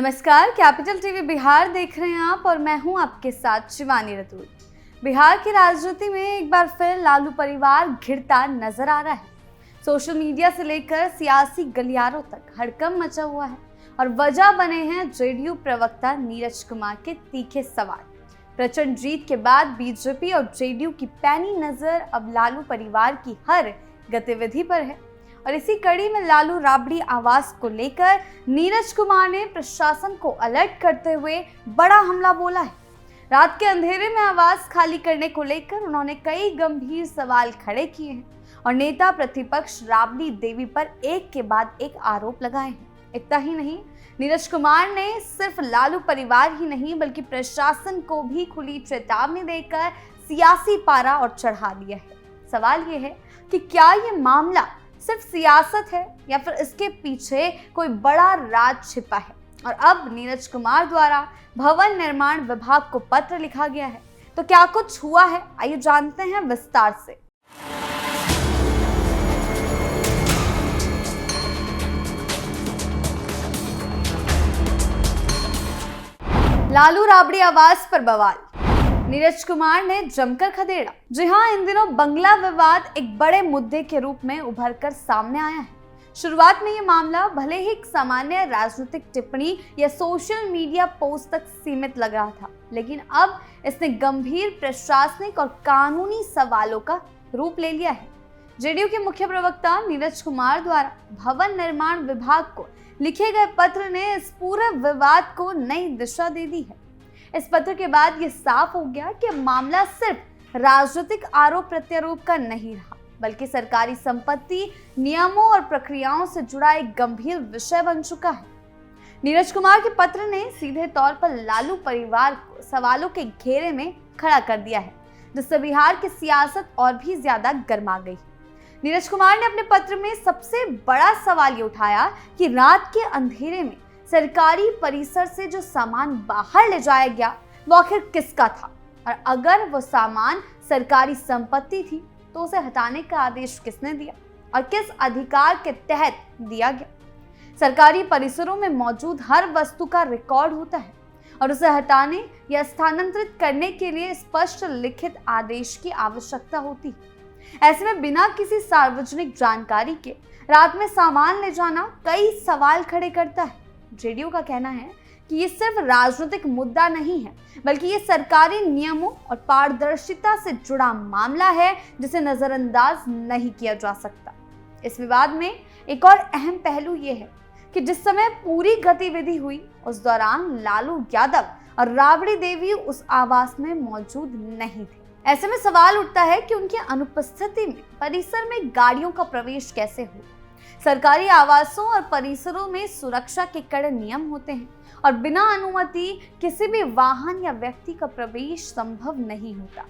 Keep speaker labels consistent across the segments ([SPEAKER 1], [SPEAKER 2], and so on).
[SPEAKER 1] नमस्कार, capital TV Bihar देख रहे हैं आप और मैं हूं आपके साथ शिवानी रतूर। बिहार की राजनीति में एक बार फिर लालू परिवार घिरता नजर आ रहा है। सोशल मीडिया से लेकर सियासी गलियारों तक हड़कंप मचा हुआ है और वजह बने हैं जेडीयू प्रवक्ता नीरज कुमार के तीखे सवाल। प्रचंड जीत के बाद बीजेपी और जेडीयू की पैनी नजर अब लालू परिवार की हर गतिविधि पर है और इसी कड़ी में लालू राबड़ी आवास को लेकर नीरज कुमार ने प्रशासन को अलर्ट करते हुए बड़ा हमला बोला है। रात के अंधेरे में आवास खाली करने को लेकर उन्होंने कई गंभीर सवाल खड़े किए हैं और नेता प्रतिपक्ष राबड़ी देवी पर एक के बाद एक आरोप लगाए हैं। इतना ही नहीं, नीरज कुमार ने सिर्फ लालू परिवार ही नहीं बल्कि प्रशासन को भी खुली चेतावनी देकर सियासी पारा और चढ़ा दिया है। सवाल ये है कि क्या ये मामला सिर्फ सियासत है या फिर इसके पीछे कोई बड़ा राज छिपा है। और अब नीरज कुमार द्वारा भवन निर्माण विभाग को पत्र लिखा गया है, तो क्या कुछ हुआ है, आइए जानते हैं विस्तार से। लालू राबड़ी आवास पर बवाल, नीरज कुमार ने जमकर खदेड़ा। जी हां, इन दिनों बंगला विवाद एक बड़े मुद्दे के रूप में उभर कर सामने आया है। शुरुआत में ये मामला भले ही एक सामान्य राजनीतिक टिप्पणी या सोशल मीडिया पोस्ट तक सीमित लग रहा था, लेकिन अब इसने गंभीर प्रशासनिक और कानूनी सवालों का रूप ले लिया है। जेडीयू के मुख्य प्रवक्ता नीरज कुमार द्वारा भवन निर्माण विभाग को लिखे गए पत्र ने इस पूरे विवाद को नई दिशा दे दी है। इस पत्र के बाद ये साफ हो गया कि मामला सिर्फ राजनीतिक आरोप प्रत्यारोप का नहीं रहा, बल्कि सरकारी संपत्ति, नियमों और प्रक्रियाओं से जुड़ा एक गंभीर विषय बन चुका है। नीरज कुमार के पत्र ने सीधे तौर पर लालू परिवार को सवालों के घेरे में खड़ा कर दिया है, जिससे बिहार की सियासत और भी ज्यादा गर्मा गई। नीरज कुमार ने अपने पत्र में सबसे बड़ा सवाल ये उठाया कि रात के अंधेरे में सरकारी परिसर से जो सामान बाहर ले जाया गया वो आखिर किसका था, और अगर वो सामान सरकारी संपत्ति थी तो उसे हटाने का आदेश किसने दिया और किस अधिकार के तहत दिया गया। सरकारी परिसरों में मौजूद हर वस्तु का रिकॉर्ड होता है और उसे हटाने या स्थानांतरित करने के लिए स्पष्ट लिखित आदेश की आवश्यकता होती है। ऐसे में बिना किसी सार्वजनिक जानकारी के रात में सामान ले जाना कई सवाल खड़े करता है। जेडीयू का कहना है कि ये सिर्फ राजनीतिक मुद्दा नहीं है, बल्कि ये सरकारी नियमों और पारदर्शिता से जुड़ा मामला है जिसे नजरअंदाज नहीं किया जा सकता। इस विवाद में एक और अहम पहलू ये है कि जिस समय पूरी गतिविधि हुई उस दौरान लालू यादव और राबड़ी देवी उस आवास में मौजूद नहीं थे। ऐसे में सवाल उठता है कि उनकी अनुपस्थिति में परिसर में गाड़ियों का प्रवेश कैसे हो। सरकारी आवासों और परिसरों में सुरक्षा के कड़े नियम होते हैं और बिना अनुमति किसी भी वाहन या व्यक्ति का प्रवेश संभव नहीं होता।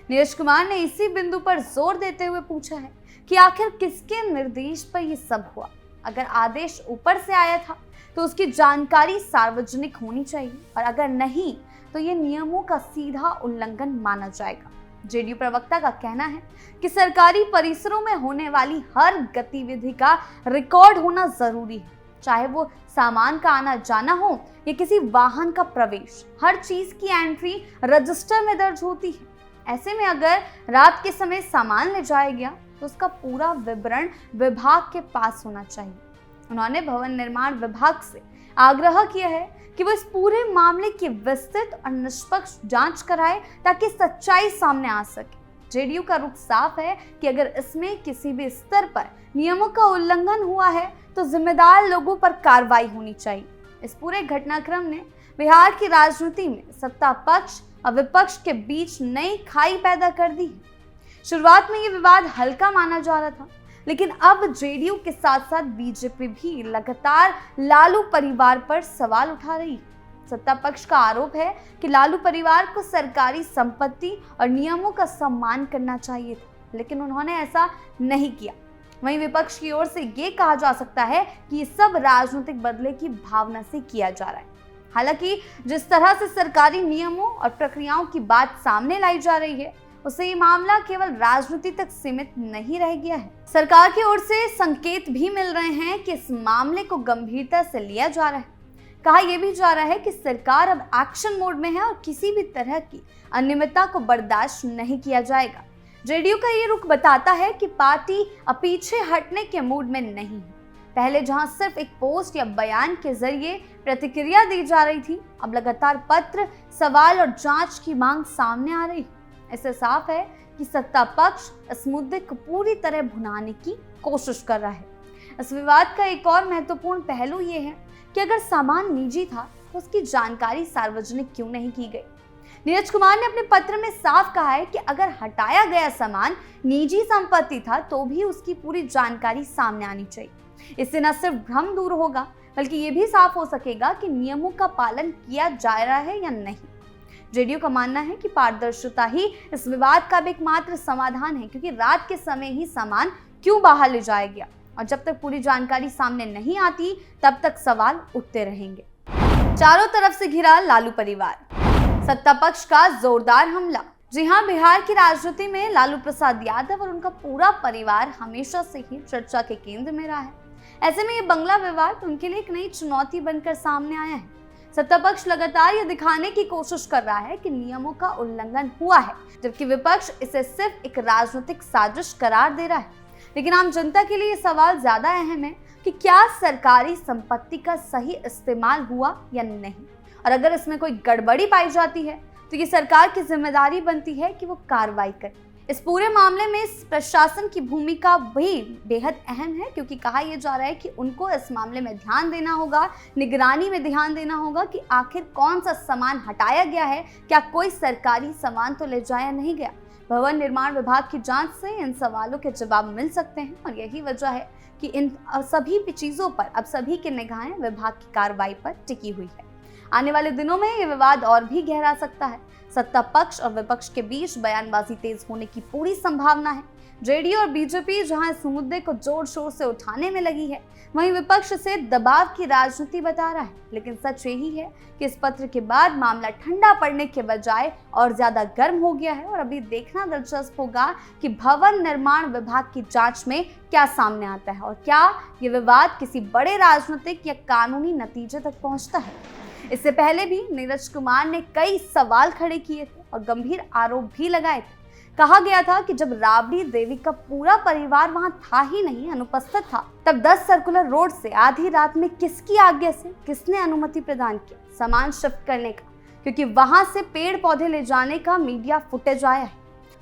[SPEAKER 1] नीरज कुमार ने इसी बिंदु पर जोर देते हुए पूछा है कि आखिर किसके निर्देश पर यह सब हुआ। अगर आदेश ऊपर से आया था तो उसकी जानकारी सार्वजनिक होनी चाहिए, और अगर नहीं तो ये नियमों का सीधा उल्लंघन माना जाएगा। जेडीयू प्रवक्ता का कहना है कि सरकारी परिसरों में होने वाली हर गतिविधि का रिकॉर्ड होना जरूरी है, चाहे वो सामान का आना जाना हो या किसी वाहन का प्रवेश। हर चीज की एंट्री रजिस्टर में दर्ज होती है। ऐसे में अगर रात के समय सामान ले जाया गया तो उसका पूरा विवरण विभाग के पास होना चाहिए। उन्होंने भवन निर्माण विभाग से आग्रह किया है कि वो इस पूरे मामले की विस्तृत और निष्पक्ष जांच कराए ताकि सच्चाई सामने आ सके। जेडीयू का रुख साफ है कि अगर इसमें किसी भी स्तर पर नियमों का उल्लंघन हुआ है तो जिम्मेदार लोगों पर कार्रवाई होनी चाहिए। इस पूरे घटनाक्रम ने बिहार की राजनीति में सत्ता पक्ष और विपक्ष के बीच नई खाई पैदा कर दी है। शुरुआत में ये विवाद हल्का माना जा रहा था, लेकिन अब जेडीयू के साथ साथ बीजेपी भी लगातार लालू परिवार पर सवाल उठा रही है। सत्ता पक्ष का आरोप है कि लालू परिवार को सरकारी संपत्ति और नियमों का सम्मान करना चाहिए था, लेकिन उन्होंने ऐसा नहीं किया। वहीं विपक्ष की ओर से ये कहा जा सकता है कि ये सब राजनीतिक बदले की भावना से किया जा रहा है। हालांकि जिस तरह से सरकारी नियमों और प्रक्रियाओं की बात सामने लाई जा रही है, उससे ये मामला केवल राजनीति तक सीमित नहीं रह गया है। सरकार की ओर से संकेत भी मिल रहे हैं कि इस मामले को गंभीरता से लिया जा रहा है। कहा यह भी जा रहा है कि सरकार अब एक्शन मोड में है और किसी भी तरह की अनियमितता को बर्दाश्त नहीं किया जाएगा। जेडीयू का ये रुख बताता है कि पार्टी अब पीछे हटने के मूड में नहीं है। पहले जहां सिर्फ एक पोस्ट या बयान के जरिए प्रतिक्रिया दी जा रही थी, अब लगातार पत्र, सवाल और जांच की मांग सामने आ रही है। इससे साफ है कि सत्ता पक्ष इस मुद्दे को पूरी तरह भुनाने की कोशिश कर रहा है। इस विवाद का एक और महत्वपूर्ण पहलू ये है कि अगर सामान निजी था तो उसकी जानकारी सार्वजनिक क्यों नहीं की गई। नीरज कुमार ने अपने पत्र में साफ कहा है कि अगर हटाया गया सामान निजी संपत्ति था तो भी उसकी पूरी जानकारी सामने आनी चाहिए। इससे न सिर्फ भ्रम दूर होगा बल्कि ये भी साफ हो सकेगा कि नियमों का पालन किया जा रहा है या नहीं। जेडीयू का मानना है कि पारदर्शिता ही इस विवाद का एकमात्र समाधान है, क्योंकि रात के समय ही सामान क्यों बाहर ले जाया गया और जब तक पूरी जानकारी सामने नहीं आती तब तक सवाल उठते रहेंगे। चारों तरफ से घिरा लालू परिवार, सत्ता पक्ष का जोरदार हमला। जी हां, बिहार की राजनीति में लालू प्रसाद यादव और उनका पूरा परिवार हमेशा से ही चर्चा के केंद्र में रहा है। ऐसे में ये बंगला विवाद उनके लिए एक नई चुनौती बनकर सामने आया है। सत्ता पक्ष लगातार ये दिखाने की कोशिश कर रहा है कि नियमों का उल्लंघन हुआ है, जबकि विपक्ष इसे सिर्फ एक राजनीतिक साजिश करार दे रहा है। लेकिन आम जनता के लिए ये सवाल ज्यादा अहम है कि क्या सरकारी संपत्ति का सही इस्तेमाल हुआ या नहीं, और अगर इसमें कोई गड़बड़ी पाई जाती है तो ये सरकार की जिम्मेदारी बनती है कि वो कार्रवाई करे। इस पूरे मामले में प्रशासन की भूमिका भी बेहद अहम है, क्योंकि कहा यह जा रहा है कि उनको इस मामले में ध्यान देना होगा, निगरानी में ध्यान देना होगा कि आखिर कौन सा सामान हटाया गया है, क्या कोई सरकारी सामान तो ले जाया नहीं गया। भवन निर्माण विभाग की जांच से इन सवालों के जवाब मिल सकते हैं और यही वजह है कि इन सभी चीजों पर अब सभी की निगाहें विभाग की कार्रवाई पर टिकी हुई है। आने वाले दिनों में ये विवाद और भी गहरा सकता है। सत्ता पक्ष और विपक्ष के बीच बयानबाजी तेज होने की पूरी संभावना है। जेडीयू और बीजेपी जहां इस मुद्दे को जोर शोर से उठाने में लगी है, वहीं विपक्ष से दबाव की राजनीति बता रहा है। लेकिन सच यही है कि इस पत्र के बाद मामला ठंडा पड़ने के बजाय और ज्यादा गर्म हो गया है और अभी देखना दिलचस्प होगा कि भवन निर्माण विभाग की जांच में क्या सामने आता है और क्या ये विवाद किसी बड़े राजनीतिक या कानूनी नतीजे तक पहुंचता है। इससे पहले भी नीरज कुमार ने कई सवाल खड़े किए थे और गंभीर आरोप भी लगाए थे। कहा गया था कि जब राबड़ी देवी का पूरा परिवार वहां था ही नहीं, अनुपस्थित था, तब 10 सर्कुलर रोड से आधी रात में किसकी आज्ञा से किसने अनुमति प्रदान की सामान शिफ्ट करने का, क्योंकि वहां से पेड़ पौधे ले जाने का मीडिया फुटेज आया है।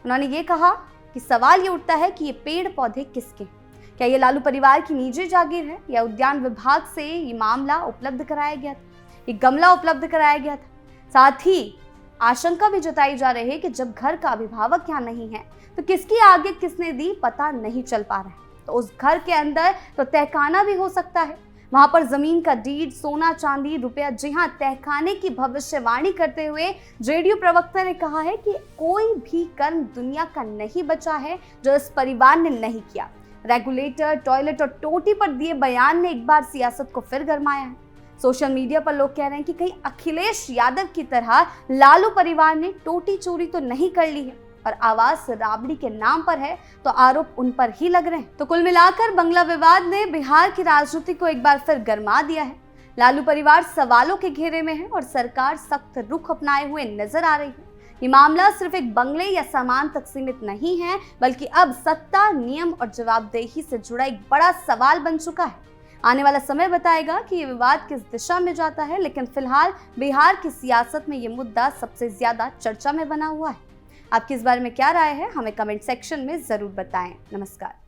[SPEAKER 1] उन्होंने ये कहा कि सवाल ये उठता है कि ये पेड़ पौधे किसके, क्या ये लालू परिवार की निजी जागीर है या उद्यान विभाग से ये मामला उपलब्ध कराया गया था, ये गमला उपलब्ध कराया गया था। साथ ही आशंका भी जताई जा रही है कि जब घर का अभिभावक यहाँ नहीं है तो किसकी आज्ञा किसने दी पता नहीं चल पा रहा है। तो उस घर के अंदर तो तहखाना भी हो सकता है, वहां पर जमीन का डीड, सोना चांदी, रुपया। जी हाँ, तहखाने की भविष्यवाणी करते हुए जेडीयू प्रवक्ता ने कहा है कि कोई भी कर्म दुनिया का नहीं बचा है जो इस परिवार ने नहीं किया। रेगुलेटर, टॉयलेट और टोटी पर दिए बयान ने एक बार सियासत को फिर गरमाया है। सोशल मीडिया पर लोग कह रहे हैं कि कहीं अखिलेश यादव की तरह लालू परिवार ने टोटी चोरी तो नहीं कर ली है और आवास राबड़ी के नाम पर है, तो आरोप उन पर ही लग रहे हैं। तो कुल मिलाकर बंगला विवाद ने बिहार की राजनीति को एक बार फिर गरमा दिया है। लालू परिवार सवालों के घेरे में है और सरकार सख्त रुख अपनाए हुए नजर आ रही है। ये मामला सिर्फ एक बंगले या सामान तक सीमित नहीं है, बल्कि अब सत्ता, नियम और जवाबदेही से जुड़ा एक बड़ा सवाल बन चुका है। आने वाला समय बताएगा कि ये विवाद किस दिशा में जाता है, लेकिन फिलहाल बिहार की सियासत में ये मुद्दा सबसे ज्यादा चर्चा में बना हुआ है। आपकी इस बारे में क्या राय है, हमें कमेंट सेक्शन में जरूर बताएं। नमस्कार।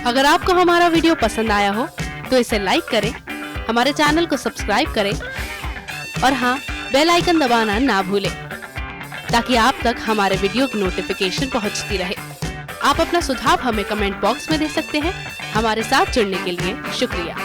[SPEAKER 2] अगर आपको हमारा वीडियो पसंद आया हो तो इसे लाइक करें, हमारे चैनल को सब्सक्राइब करें और हाँ, बेल आइकन दबाना ना भूलें ताकि आप तक हमारे वीडियो की नोटिफिकेशन पहुंचती रहे। आप अपना सुझाव हमें कमेंट बॉक्स में दे सकते हैं। हमारे साथ जुड़ने के लिए शुक्रिया।